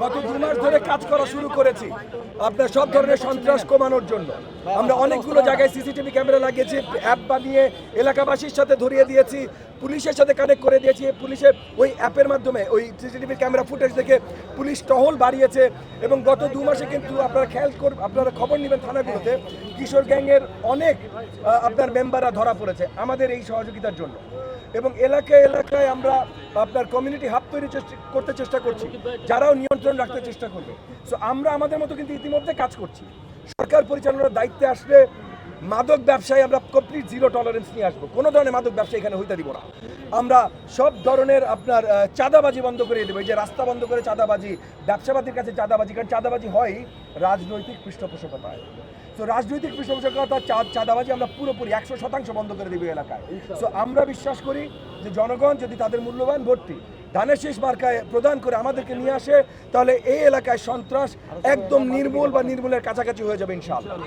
গত 2 মাস ধরে কাজ করা শুরু করেছি আপনার সব ধরনের সন্ত্রাস কমানোর জন্য। আমরা অনেকগুলো জায়গায় সিসিটিভি ক্যামেরা লাগিয়েছি, অ্যাপ বানিয়ে এলাকাবাসীর সাথে ধরিয়ে দিয়েছি, পুলিশের সাথে কানেক্ট করে দিয়েছি। পুলিশের ওই অ্যাপের মাধ্যমে ওই সিসিটিভি ক্যামেরা ফুটেজ দেখে পুলিশ টহল বাড়িয়েছে। এবং গত 2 মাসে কিন্তু আপনারা খবর নেবেন থানাগুলোতে কিশোর গ্যাংয়ের অনেক আপনার মেম্বাররা ধরা পড়েছে আমাদের এই সহযোগিতার জন্য। এবং এলাকায় এলাকায় আমরা আপনার কমিউনিটি হাব তৈরি করতে চেষ্টা করছি, যারাও নিয়ন্ত্রণ রাখতে চেষ্টা করবে। সো আমরা আমাদের মতো কিন্তু ইতিমধ্যে কাজ করছি। সরকার পরিচালনার দায়িত্বে আসলে মাদক ব্যবসায় আমরা কমপ্লিট জিরো টলারেন্স নিয়ে আসবো। কোনো ধরনের মাদক ব্যবসা এখানে হইতে দিব না। আমরা সব ধরনের আপনার চাঁদাবাজি বন্ধ করে দেবো। এই যে রাস্তা বন্ধ করে চাঁদাবাজি, ব্যবসাবাদীর কাছে চাঁদাবাজি, কারণ চাঁদাবাজি হয় রাজনৈতিক পৃষ্ঠপোষকতায়। তো রাজনৈতিক পৃষ্ঠপোষকতা চাঁদাবাজি আমরা পুরোপুরি 100% বন্ধ করে দেবো এলাকায়। সো আমরা বিশ্বাস করি যে জনগণ যদি তাদের মূল্যবান ভোটটি ধানের শীষ মার্কায় প্রদান করে আমাদেরকে নিয়ে আসে, তাহলে এই এলাকায় সন্ত্রাস একদম নির্মূল বা নির্মূলের কাছাকাছি হয়ে যাবে ইনশাআল্লাহ।